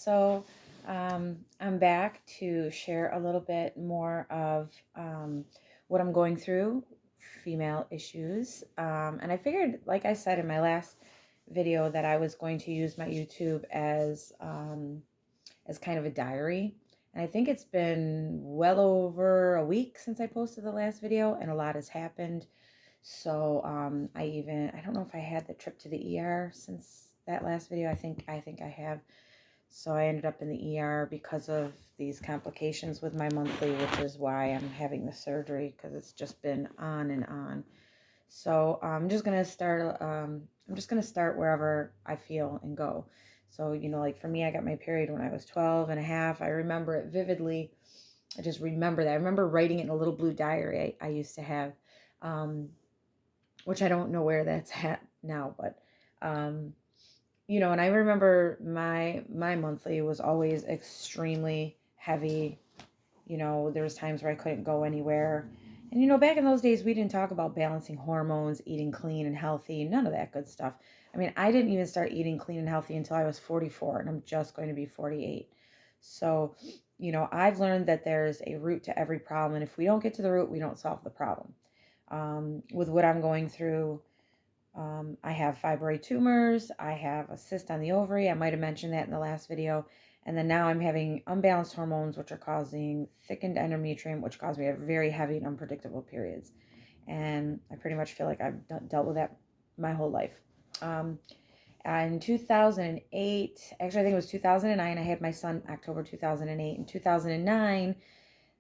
So I'm back to share a little bit more of what I'm going through, female issues. And I figured, like I said in my last video, that I was going to use my YouTube as kind of a diary. And I think it's been well over a week since I posted the last video, and a lot has happened. So I don't know if I had the trip to the ER since that last video. I think I have. So I ended up in the ER because of these complications with my monthly, which is why I'm having the surgery, because it's just been on and on. So I'm just gonna start. I'm just gonna start wherever I feel and go. So like for me, I got my period when I was 12 and a half. I remember it vividly. I just remember that. I remember writing it in a little blue diary I used to have, which I don't know where that's at now, but and I remember my monthly was always extremely heavy. There was times where I couldn't go anywhere. And back in those days, we didn't talk about balancing hormones, eating clean and healthy, none of that good stuff. I mean, I didn't even start eating clean and healthy until I was 44, and I'm just going to be 48. So, I've learned that there's a root to every problem, and if we don't get to the root, we don't solve the problem. With what I'm going through, I have fibroid tumors. I have a cyst on the ovary. I might have mentioned that in the last video. And then now I'm having unbalanced hormones, which are causing thickened endometrium, which cause me to have very heavy and unpredictable periods. And I pretty much feel like I've dealt with that my whole life. In 2008, actually I think it was 2009, I had my son October 2008. In 2009,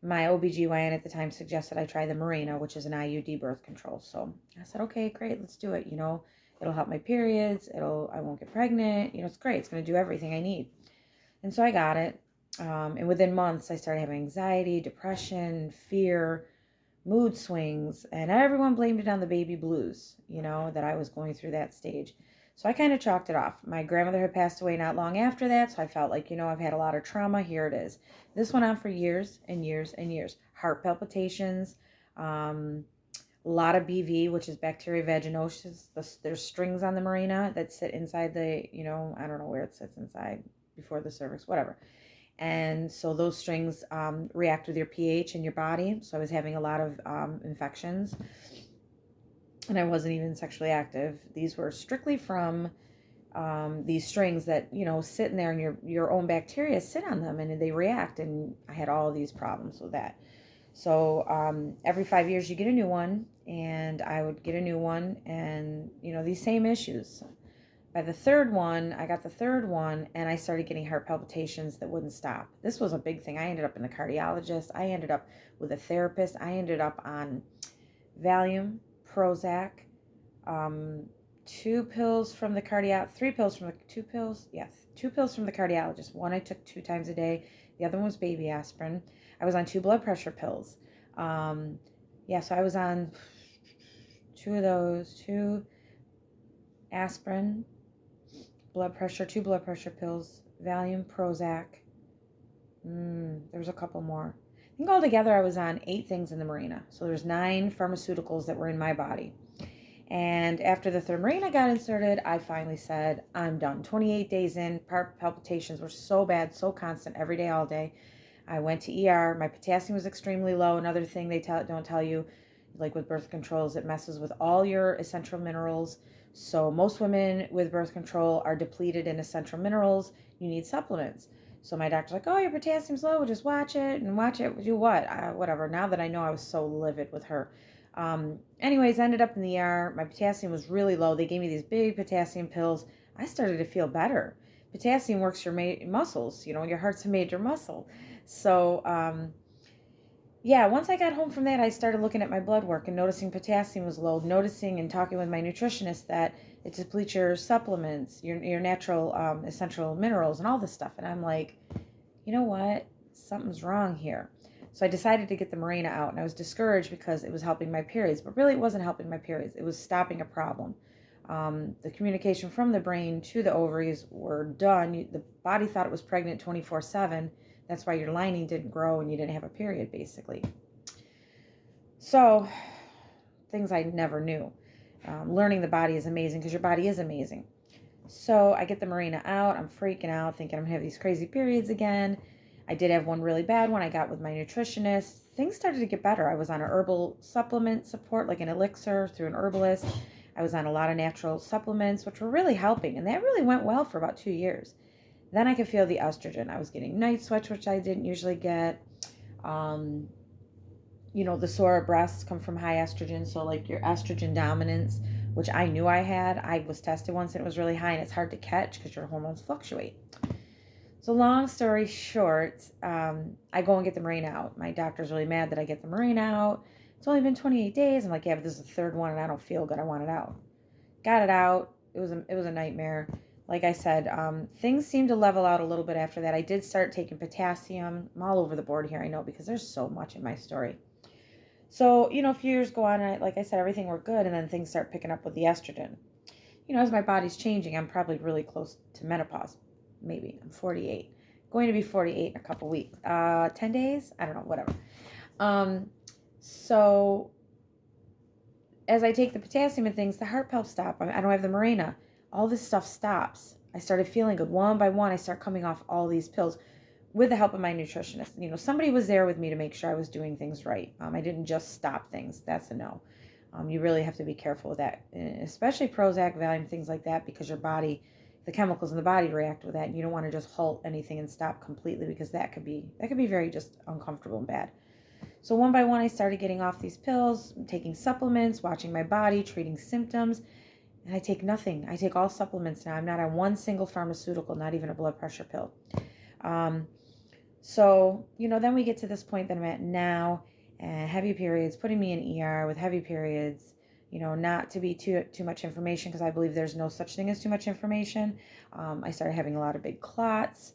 my OBGYN at the time suggested I try the Mirena, which is an IUD birth control. So I said, okay, great, let's do it. It'll help my periods. I won't get pregnant. It's great. It's going to do everything I need. And so I got it. And within months, I started having anxiety, depression, fear, mood swings, and everyone blamed it on the baby blues, that I was going through that stage. So I kind of chalked it off. My grandmother had passed away not long after that, so I felt like, I've had a lot of trauma. Here it is. This went on for years and years and years. Heart palpitations, a lot of BV, which is bacteria vaginosis. There's strings on the Mirena that sit inside the, I don't know where it sits inside, before the cervix, whatever. And so those strings react with your pH in your body. So I was having a lot of infections, and I wasn't even sexually active. These were strictly from these strings that, sit in there, and your own bacteria sit on them and they react. And I had all these problems with that. So every 5 years you get a new one, and I would get a new one, and, these same issues. By the third one, I got the third one, and I started getting heart palpitations that wouldn't stop. This was a big thing. I ended up in the cardiologist. I ended up with a therapist. I ended up on Valium, Prozac, 2 pills from the two pills from the cardiologist. One I took 2 times a day. The other one was baby aspirin. I was on 2 blood pressure pills. So I was on 2 of those, 2 aspirin, 2 blood pressure pills, Valium, Prozac. There was a couple more. I think altogether I was on 8 things in the Mirena. So there's 9 pharmaceuticals that were in my body. And after the third Mirena got inserted, I finally said, I'm done. 28 days in, palpitations were so bad, so constant, every day, all day. I went to ER. My potassium was extremely low. Another thing they don't tell you, like with birth controls, it messes with all your essential minerals. So most women with birth control are depleted in essential minerals. You need supplements. So my doctor's like, oh, your potassium's low. We'll just watch it. Do what? Whatever. Now that I know, I was so livid with her. Anyways, ended up in the ER. My potassium was really low. They gave me these big potassium pills. I started to feel better. Potassium works your muscles. Your heart's a major muscle. So, once I got home from that, I started looking at my blood work and noticing potassium was low, noticing and talking with my nutritionist that it depletes your supplements, your natural essential minerals and all this stuff. And I'm like, you know what? Something's wrong here. So I decided to get the Mirena out, and I was discouraged because it was helping my periods, but really it wasn't helping my periods. It was stopping a problem. The communication from the brain to the ovaries were done. The body thought it was pregnant 24/7. That's why your lining didn't grow and you didn't have a period, basically. So, things I never knew. Learning the body is amazing, because your body is amazing. So I get the Mirena out. I'm freaking out, thinking I'm going to have these crazy periods again. I did have one really bad one I got with my nutritionist. Things started to get better. I was on a herbal supplement support, like an elixir through an herbalist. I was on a lot of natural supplements, which were really helping. And that really went well for about 2 years. Then I could feel the estrogen. I was getting night sweats, which I didn't usually get. Um, the sore breasts come from high estrogen. So, like your estrogen dominance, which I knew I had, I was tested once and it was really high, and it's hard to catch because your hormones fluctuate. So, long story short, I go and get the Mirena out. My doctor's really mad that I get the Mirena out. It's only been 28 days. I'm like, yeah, but this is the third one and I don't feel good. I want it out. Got it out. It was a nightmare. Like I said, things seemed to level out a little bit after that. I did start taking potassium. I'm all over the board here, I know, because there's so much in my story. So, a few years go on, and like I said, everything worked good, and then things start picking up with the estrogen. As my body's changing, I'm probably really close to menopause. Maybe. I'm 48. Going to be 48 in a couple weeks. 10 days? I don't know, whatever. So as I take the potassium and things, the heart palps stop. I don't have the Mirena. All this stuff stops. I started feeling good. One by one, I start coming off all these pills with the help of my nutritionist. Somebody was there with me to make sure I was doing things right. I didn't just stop things. That's a no. You really have to be careful with that, especially Prozac, Valium, things like that, because your body, the chemicals in the body react with that, and you don't want to just halt anything and stop completely, because that could be very just uncomfortable and bad. So one by one, I started getting off these pills, taking supplements, watching my body, treating symptoms, and I take nothing. I take all supplements now. I'm not on one single pharmaceutical, not even a blood pressure pill. Um, then we get to this point that I'm at now, and heavy periods, putting me in ER with heavy periods, not to be too much information, because I believe there's no such thing as too much information. I started having a lot of big clots.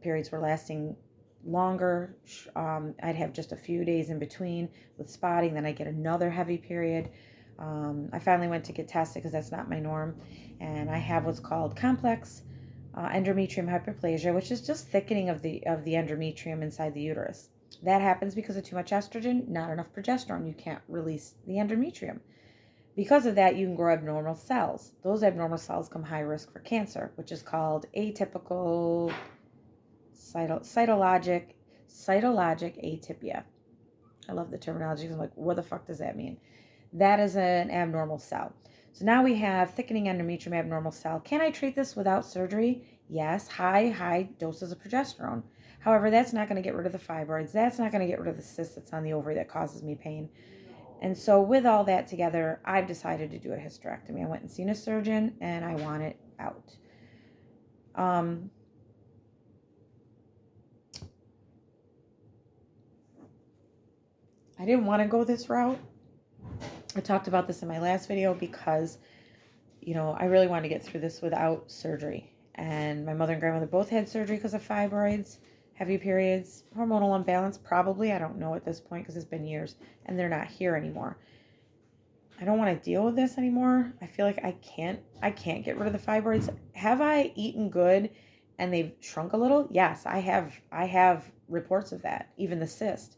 Periods were lasting longer. I'd have just a few days in between with spotting, then I get another heavy period. I finally went to get tested because that's not my norm, and I have what's called complex endometrium hyperplasia, which is just thickening of the endometrium inside the uterus. That happens because of too much estrogen, not enough progesterone. You can't release the endometrium. Because of that, you can grow abnormal cells. Those abnormal cells come high risk for cancer, which is called atypical cytologic atypia. I love the terminology because I'm like, what the fuck does that mean? That is an abnormal cell. So now we have thickening endometrium abnormal cell. Can I treat this without surgery? Yes, high doses of progesterone. However, that's not going to get rid of the fibroids. That's not going to get rid of the cyst that's on the ovary that causes me pain. And so with all that together, I've decided to do a hysterectomy. I went and seen a surgeon, and I want it out. I didn't want to go this route. I talked about this in my last video because, I really wanted to get through this without surgery. And my mother and grandmother both had surgery because of fibroids, heavy periods, hormonal imbalance, probably. I don't know at this point because it's been years, and they're not here anymore. I don't want to deal with this anymore. I feel like I can't get rid of the fibroids. Have I eaten good and they've shrunk a little? Yes, I have reports of that, even the cyst.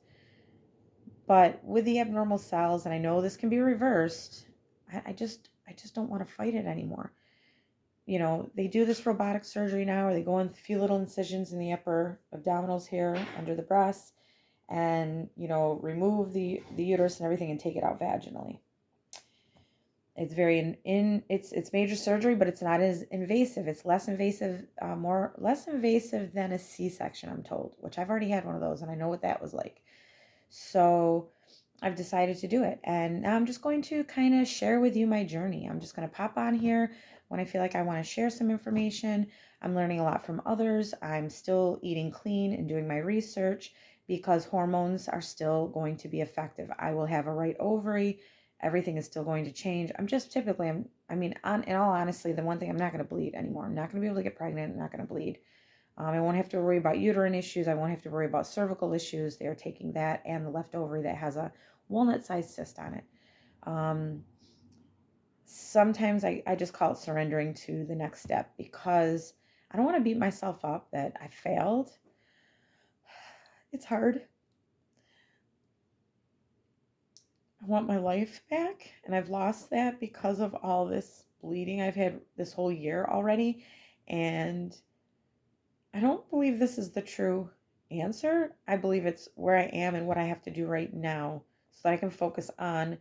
But with the abnormal cells, and I know this can be reversed, I just don't want to fight it anymore. They do this robotic surgery now, where they go in a few little incisions in the upper abdominals here under the breasts, and remove the uterus and everything and take it out vaginally. It's very it's major surgery, but it's not as invasive. It's less invasive, less invasive than a C-section, I'm told, which I've already had one of those, and I know what that was like. So I've decided to do it, and now I'm just going to kind of share with you my journey. I'm just going to pop on here when I feel like I want to share some information. I'm learning a lot from others. I'm still eating clean and doing my research, because hormones are still going to be effective. I will have a right ovary. Everything is still going to change. I'm just typically, in all honesty, the one thing, I'm not going to bleed anymore. I'm not going to be able to get pregnant. I'm not going to bleed. I won't have to worry about uterine issues. I won't have to worry about cervical issues. They're taking that and the left ovary that has a walnut-sized cyst on it. Sometimes I just call it surrendering to the next step, because I don't want to beat myself up that I failed. It's hard. I want my life back, and I've lost that because of all this bleeding I've had this whole year already. And I don't believe this is the true answer. I believe it's where I am and what I have to do right now so that I can focus on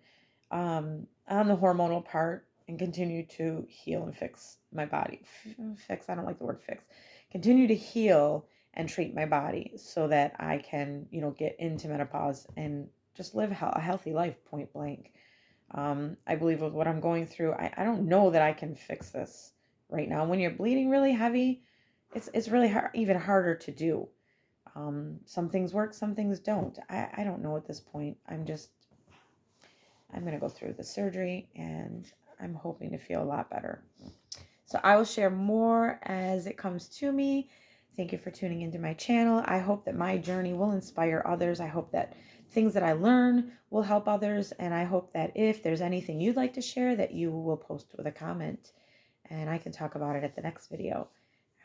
the hormonal part and continue to heal and fix my body. Fix, I don't like the word fix. Continue to heal and treat my body so that I can, get into menopause and just live a healthy life, point blank. I believe with what I'm going through, I don't know that I can fix this right now. When you're bleeding really heavy, it's really hard, even harder to do. Some things work, some things don't. I don't know at this point. I'm going to go through the surgery and I'm hoping to feel a lot better. So I will share more as it comes to me. Thank you for tuning into my channel. I hope that my journey will inspire others. I hope that things that I learn will help others. And I hope that if there's anything you'd like to share, that you will post with a comment and I can talk about it at the next video.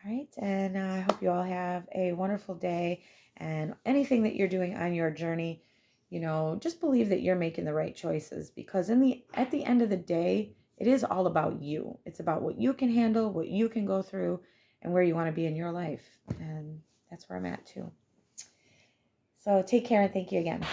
All right. And I hope you all have a wonderful day, and anything that you're doing on your journey, just believe that you're making the right choices, because at the end of the day, it is all about you. It's about what you can handle, what you can go through, and where you want to be in your life. And that's where I'm at too. So take care and thank you again.